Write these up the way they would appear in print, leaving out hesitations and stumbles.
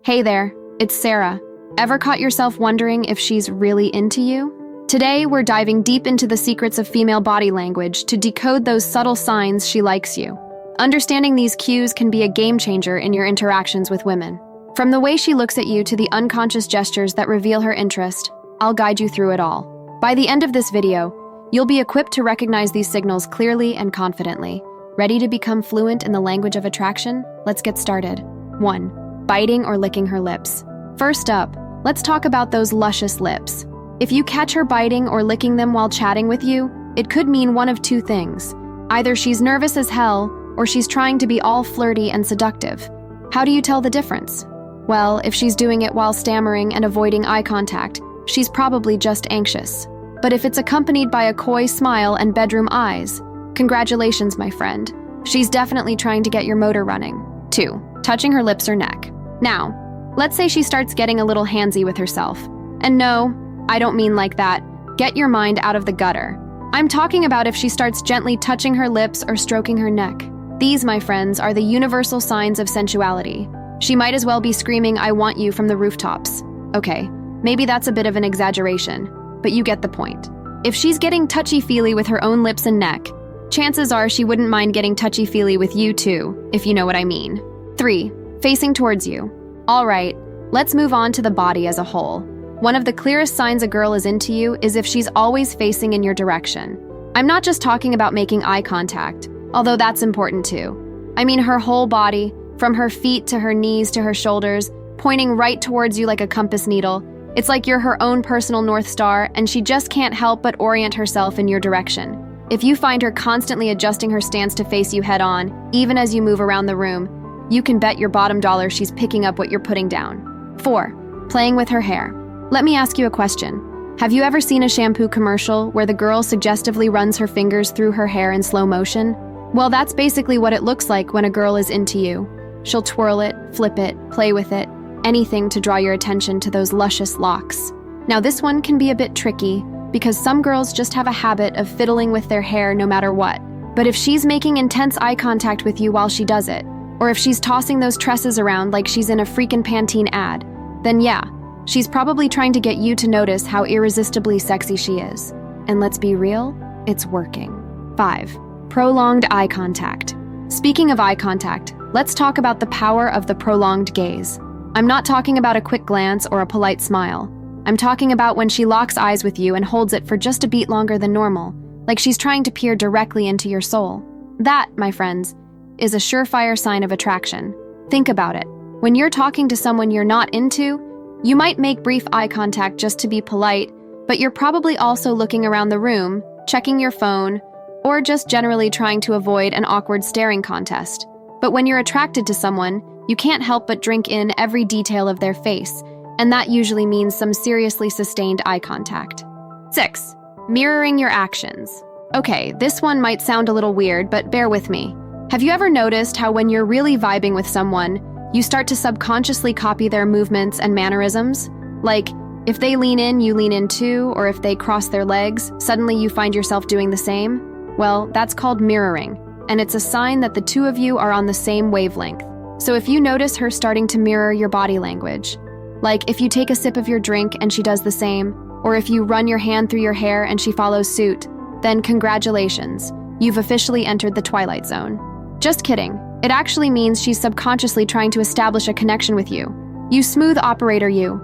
Hey there, it's Sarah. Ever caught yourself wondering if she's really into you? Today, we're diving deep into the secrets of female body language to decode those subtle signs she likes you. Understanding these cues can be a game changer in your interactions with women. From the way she looks at you to the unconscious gestures that reveal her interest, I'll guide you through it all. By the end of this video, you'll be equipped to recognize these signals clearly and confidently. Ready to become fluent in the language of attraction? Let's get started. 1. Biting or licking her lips. First up, let's talk about those luscious lips. If you catch her biting or licking them while chatting with you, it could mean one of two things. Either she's nervous as hell, or she's trying to be all flirty and seductive. How do you tell the difference? Well, if she's doing it while stammering and avoiding eye contact, she's probably just anxious. But if it's accompanied by a coy smile and bedroom eyes, congratulations, my friend. She's definitely trying to get your motor running. 2. Touching her lips or neck. Now, let's say she starts getting a little handsy with herself. And no, I don't mean like that. Get your mind out of the gutter. I'm talking about if she starts gently touching her lips or stroking her neck. These, my friends, are the universal signs of sensuality. She might as well be screaming, "I want you" from the rooftops. Okay, maybe that's a bit of an exaggeration, but you get the point. If she's getting touchy-feely with her own lips and neck, chances are she wouldn't mind getting touchy-feely with you too, if you know what I mean. 3. Facing towards you. All right, let's move on to the body as a whole. One of the clearest signs a girl is into you is if she's always facing in your direction. I'm not just talking about making eye contact, although that's important too. I mean her whole body, from her feet to her knees to her shoulders, pointing right towards you like a compass needle. It's like you're her own personal North Star, and she just can't help but orient herself in your direction. If you find her constantly adjusting her stance to face you head-on, even as you move around the room, you can bet your bottom dollar she's picking up what you're putting down. 4. Playing with her hair. Let me ask you a question. Have you ever seen a shampoo commercial where the girl suggestively runs her fingers through her hair in slow motion? Well, that's basically what it looks like when a girl is into you. She'll twirl it, flip it, play with it, anything to draw your attention to those luscious locks. Now this one can be a bit tricky because some girls just have a habit of fiddling with their hair no matter what. But if she's making intense eye contact with you while she does it, or if she's tossing those tresses around like she's in a freaking Pantene ad, then yeah, she's probably trying to get you to notice how irresistibly sexy she is. And let's be real, it's working. 5. Prolonged eye contact. Speaking of eye contact, let's talk about the power of the prolonged gaze. I'm not talking about a quick glance or a polite smile. I'm talking about when she locks eyes with you and holds it for just a beat longer than normal, like she's trying to peer directly into your soul. That, my friends, is a surefire sign of attraction. Think about it. When you're talking to someone you're not into, you might make brief eye contact just to be polite, but you're probably also looking around the room, checking your phone, or just generally trying to avoid an awkward staring contest. But when you're attracted to someone, you can't help but drink in every detail of their face, and that usually means some seriously sustained eye contact. 6. Mirroring your actions. Okay, this one might sound a little weird, but bear with me. Have you ever noticed how when you're really vibing with someone, you start to subconsciously copy their movements and mannerisms? Like, if they lean in, you lean in too, or if they cross their legs, suddenly you find yourself doing the same? Well, that's called mirroring, and it's a sign that the two of you are on the same wavelength. So if you notice her starting to mirror your body language, like if you take a sip of your drink and she does the same, or if you run your hand through your hair and she follows suit, then congratulations, you've officially entered the Twilight Zone. Just kidding. It actually means she's subconsciously trying to establish a connection with you. You smooth operator, you.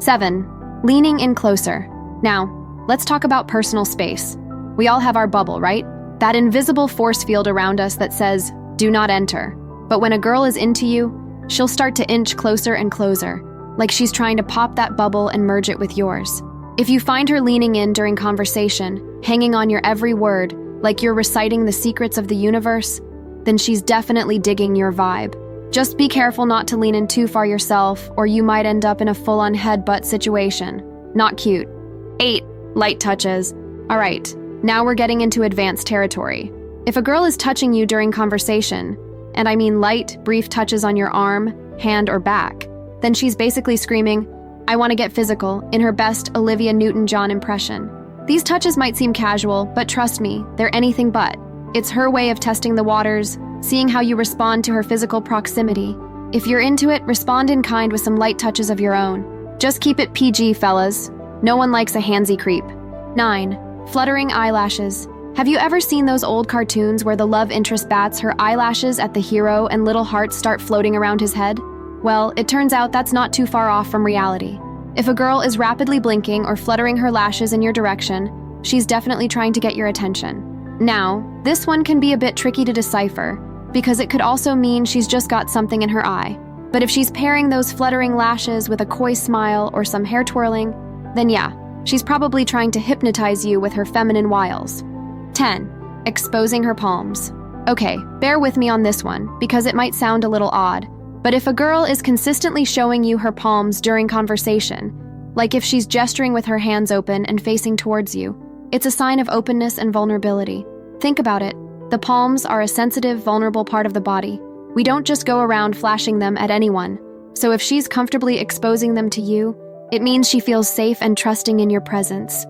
7. Leaning in closer. Now, let's talk about personal space. We all have our bubble, right? That invisible force field around us that says, "Do not enter." But when a girl is into you, she'll start to inch closer and closer, like she's trying to pop that bubble and merge it with yours. If you find her leaning in during conversation, hanging on your every word, like you're reciting the secrets of the universe, then she's definitely digging your vibe. Just be careful not to lean in too far yourself, or you might end up in a full-on headbutt situation. Not cute. 8. Light touches. All right, now we're getting into advanced territory. If a girl is touching you during conversation, and I mean light, brief touches on your arm, hand, or back, then she's basically screaming, "I want to get physical," in her best Olivia Newton-John impression. These touches might seem casual, but trust me, they're anything but. It's her way of testing the waters, seeing how you respond to her physical proximity. If you're into it, respond in kind with some light touches of your own. Just keep it PG, fellas. No one likes a handsy creep. 9. Fluttering eyelashes. Have you ever seen those old cartoons where the love interest bats her eyelashes at the hero and little hearts start floating around his head? Well, it turns out that's not too far off from reality. If a girl is rapidly blinking or fluttering her lashes in your direction, she's definitely trying to get your attention. Now, this one can be a bit tricky to decipher, because it could also mean she's just got something in her eye. But if she's pairing those fluttering lashes with a coy smile or some hair twirling, then yeah, she's probably trying to hypnotize you with her feminine wiles. 10. Exposing her palms. Okay, bear with me on this one, because it might sound a little odd, but if a girl is consistently showing you her palms during conversation, like if she's gesturing with her hands open and facing towards you, it's a sign of openness and vulnerability. Think about it. The palms are a sensitive, vulnerable part of the body. We don't just go around flashing them at anyone. So if she's comfortably exposing them to you, it means she feels safe and trusting in your presence.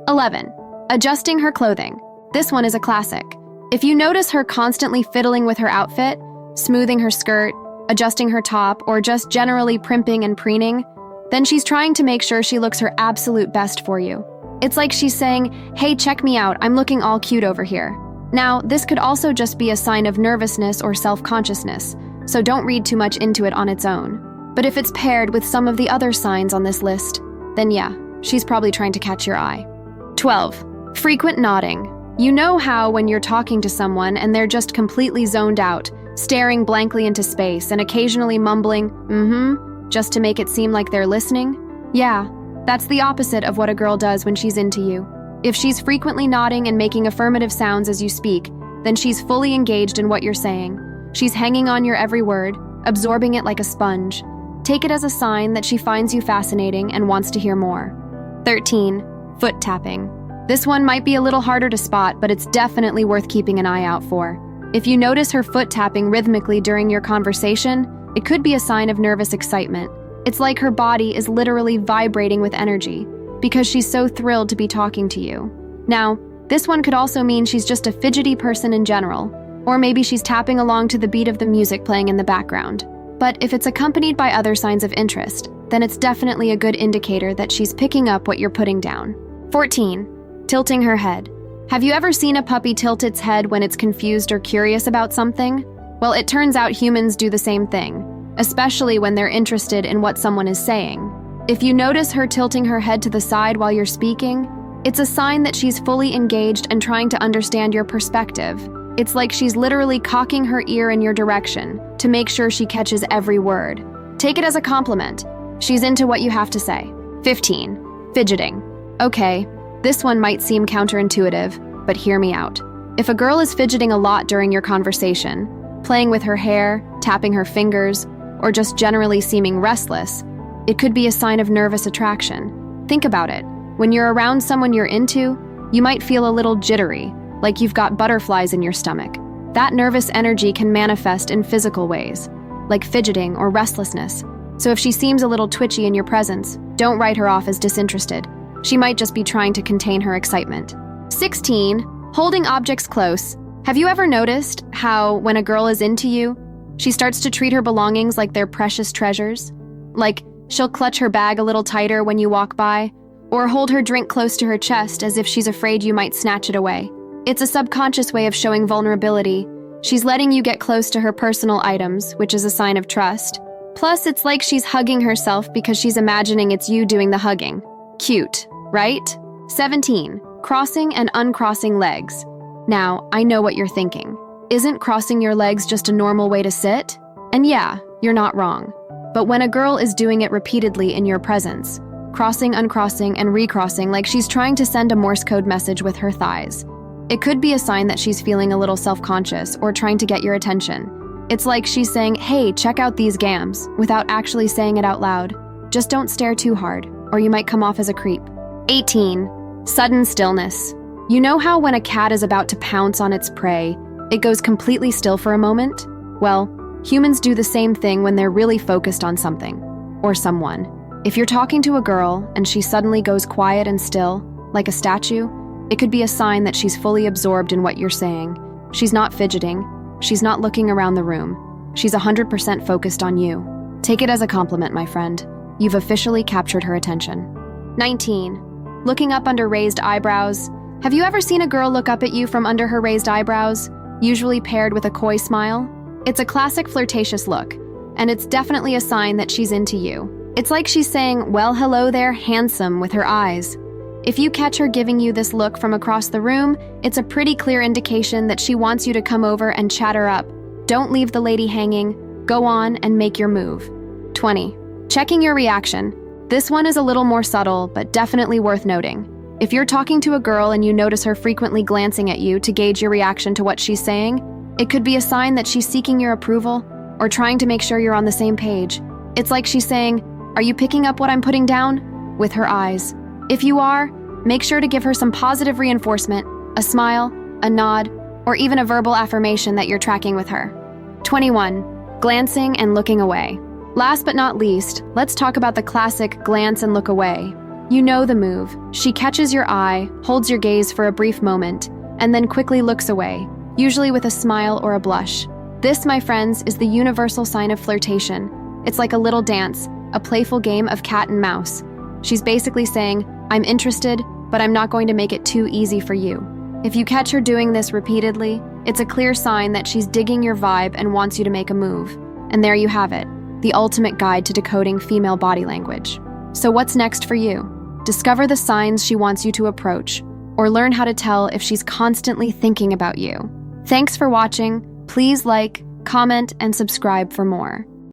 11. Adjusting her clothing. This one is a classic. If you notice her constantly fiddling with her outfit, smoothing her skirt, adjusting her top, or just generally primping and preening, then she's trying to make sure she looks her absolute best for you. It's like she's saying, "Hey, check me out, I'm looking all cute over here." Now, this could also just be a sign of nervousness or self-consciousness, so don't read too much into it on its own. But if it's paired with some of the other signs on this list, then yeah, she's probably trying to catch your eye. 12. Frequent nodding. You know how when you're talking to someone and they're just completely zoned out, staring blankly into space and occasionally mumbling, just to make it seem like they're listening? Yeah, that's the opposite of what a girl does when she's into you. If she's frequently nodding and making affirmative sounds as you speak, then she's fully engaged in what you're saying. She's hanging on your every word, absorbing it like a sponge. Take it as a sign that she finds you fascinating and wants to hear more. 13. Foot tapping. This one might be a little harder to spot, but it's definitely worth keeping an eye out for. If you notice her foot tapping rhythmically during your conversation, it could be a sign of nervous excitement. It's like her body is literally vibrating with energy, because she's so thrilled to be talking to you. Now, this one could also mean she's just a fidgety person in general, or maybe she's tapping along to the beat of the music playing in the background. But if it's accompanied by other signs of interest, then it's definitely a good indicator that she's picking up what you're putting down. 14. Tilting her head. Have you ever seen a puppy tilt its head when it's confused or curious about something? Well, it turns out humans do the same thing, especially when they're interested in what someone is saying. If you notice her tilting her head to the side while you're speaking, it's a sign that she's fully engaged and trying to understand your perspective. It's like she's literally cocking her ear in your direction to make sure she catches every word. Take it as a compliment. She's into what you have to say. 15. Fidgeting. Okay, this one might seem counterintuitive, but hear me out. If a girl is fidgeting a lot during your conversation, playing with her hair, tapping her fingers, or just generally seeming restless, it could be a sign of nervous attraction. Think about it. When you're around someone you're into, you might feel a little jittery, like you've got butterflies in your stomach. That nervous energy can manifest in physical ways, like fidgeting or restlessness. So if she seems a little twitchy in your presence, don't write her off as disinterested. She might just be trying to contain her excitement. 16. Holding objects close. Have you ever noticed how, when a girl is into you, she starts to treat her belongings like they're precious treasures? Like, she'll clutch her bag a little tighter when you walk by, or hold her drink close to her chest as if she's afraid you might snatch it away. It's a subconscious way of showing vulnerability. She's letting you get close to her personal items, which is a sign of trust. Plus, it's like she's hugging herself because she's imagining it's you doing the hugging. Cute, right? 17. Crossing and uncrossing legs. Now, I know what you're thinking. Isn't crossing your legs just a normal way to sit? And yeah, you're not wrong. But when a girl is doing it repeatedly in your presence, crossing, uncrossing, and recrossing like she's trying to send a Morse code message with her thighs, it could be a sign that she's feeling a little self-conscious or trying to get your attention. It's like she's saying, "Hey, check out these gams," without actually saying it out loud. Just don't stare too hard, or you might come off as a creep. 18. Sudden stillness. You know how when a cat is about to pounce on its prey, it goes completely still for a moment? Well, humans do the same thing when they're really focused on something, or someone. If you're talking to a girl and she suddenly goes quiet and still, like a statue, it could be a sign that she's fully absorbed in what you're saying. She's not fidgeting. She's not looking around the room. She's 100% focused on you. Take it as a compliment, my friend. You've officially captured her attention. 19. Looking up under raised eyebrows. Have you ever seen a girl look up at you from under her raised eyebrows, usually paired with a coy smile? It's a classic flirtatious look, and it's definitely a sign that she's into you. It's like she's saying, "Well, hello there, handsome," with her eyes. If you catch her giving you this look from across the room, it's a pretty clear indication that she wants you to come over and chat her up. Don't leave the lady hanging. Go on and make your move. 20. Checking your reaction. This one is a little more subtle, but definitely worth noting. If you're talking to a girl and you notice her frequently glancing at you to gauge your reaction to what she's saying, it could be a sign that she's seeking your approval or trying to make sure you're on the same page. It's like she's saying, "Are you picking up what I'm putting down?" with her eyes. If you are, make sure to give her some positive reinforcement, a smile, a nod, or even a verbal affirmation that you're tracking with her. 21. Glancing and looking away. Last but not least, let's talk about the classic glance and look away. You know the move. She catches your eye, holds your gaze for a brief moment, and then quickly looks away, usually with a smile or a blush. This, my friends, is the universal sign of flirtation. It's like a little dance, a playful game of cat and mouse. She's basically saying, "I'm interested, but I'm not going to make it too easy for you." If you catch her doing this repeatedly, it's a clear sign that she's digging your vibe and wants you to make a move. And there you have it, the ultimate guide to decoding female body language. So what's next for you? Discover the signs she wants you to approach, or learn how to tell if she's constantly thinking about you. Thanks for watching. Please like, comment, and subscribe for more.